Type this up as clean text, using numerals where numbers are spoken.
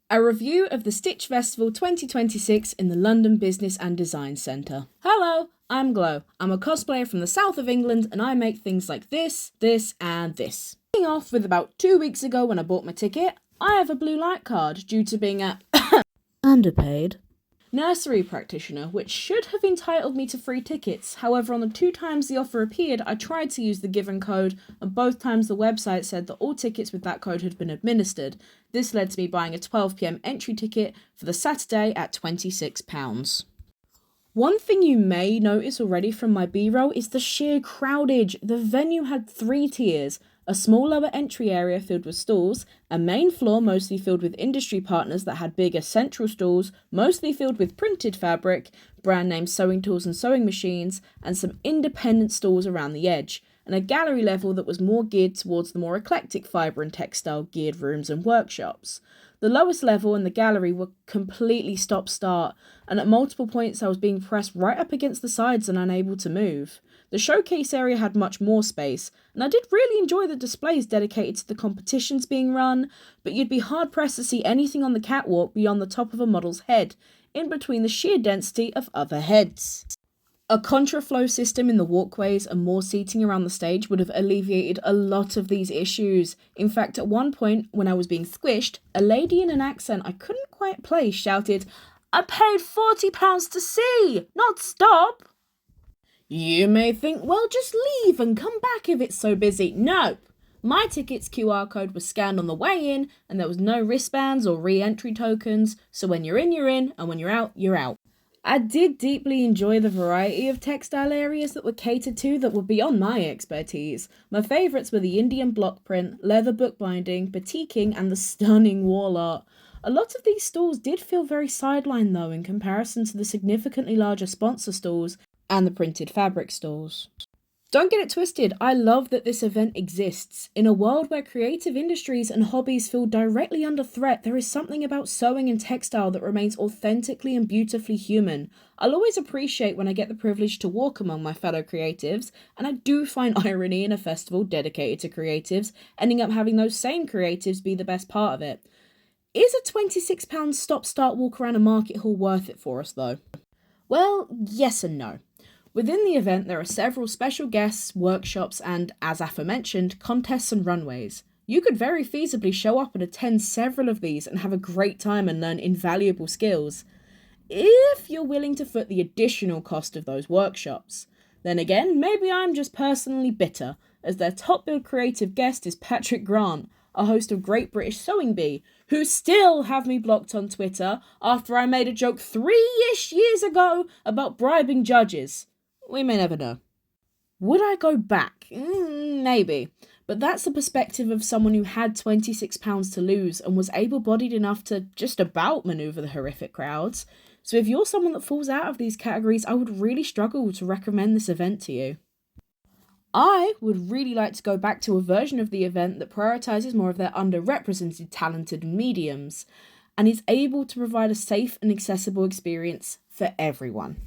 A review of the Stitch Festival 2026 in the London Business and Design Centre. Hello, I'm Glow. I'm a cosplayer from the south of England and I make things like this, and this. Starting off with about 2 weeks ago when I bought my ticket, I have a blue light card due to being a underpaid nursery practitioner, which should have entitled me to free tickets. However, on the 2 times the offer appeared, I tried to use the given code, and both times the website said that all tickets with that code had been administered. This led to me buying a 12 PM entry ticket for the Saturday at £26. One thing you may notice already from my B-roll is the sheer crowdage. The venue had 3 tiers. A small lower entry area filled with stalls, a main floor mostly filled with industry partners that had bigger central stalls, mostly filled with printed fabric, brand name sewing tools and sewing machines, and some independent stalls around the edge, and a gallery level that was more geared towards the more eclectic fibre and textile geared rooms and workshops. The lowest level and the gallery were completely stop-start, and at multiple points I was being pressed right up against the sides and unable to move. The showcase area had much more space, and I did really enjoy the displays dedicated to the competitions being run, but you'd be hard-pressed to see anything on the catwalk beyond the top of a model's head, in between the sheer density of other heads. A contraflow system in the walkways and more seating around the stage would have alleviated a lot of these issues. In fact, at one point, when I was being squished, a lady in an accent I couldn't quite place shouted, "I paid £40 to see, not stop!" You may think, well, just leave and come back if it's so busy. No! My ticket's QR code was scanned on the way in, and there was no wristbands or re-entry tokens, so when you're in, and when you're out, you're out. I did deeply enjoy the variety of textile areas that were catered to that were beyond my expertise. My favourites were the Indian block print, leather bookbinding, batiking, and the stunning wall art. A lot of these stalls did feel very sidelined though in comparison to the significantly larger sponsor stalls and the printed fabric stalls. Don't get it twisted, I love that this event exists. In a world where creative industries and hobbies feel directly under threat, there is something about sewing and textile that remains authentically and beautifully human. I'll always appreciate when I get the privilege to walk among my fellow creatives, and I do find irony in a festival dedicated to creatives, ending up having those same creatives be the best part of it. Is a £26 stop-start walk around a market hall worth it for us though? Well, yes and no. Within the event, there are several special guests, workshops, and, as aforementioned, contests and runways. You could very feasibly show up and attend several of these and have a great time and learn invaluable skills, if you're willing to foot the additional cost of those workshops. Then again, maybe I'm just personally bitter, as their top-billed creative guest is Patrick Grant, a host of Great British Sewing Bee, who still have me blocked on Twitter after I made a joke 3-ish years ago about bribing judges. We may never know. Would I go back? Maybe. But that's the perspective of someone who had £26 to lose and was able-bodied enough to just about manoeuvre the horrific crowds. So if you're someone that falls out of these categories, I would really struggle to recommend this event to you. I would really like to go back to a version of the event that prioritises more of their underrepresented talented mediums and is able to provide a safe and accessible experience for everyone.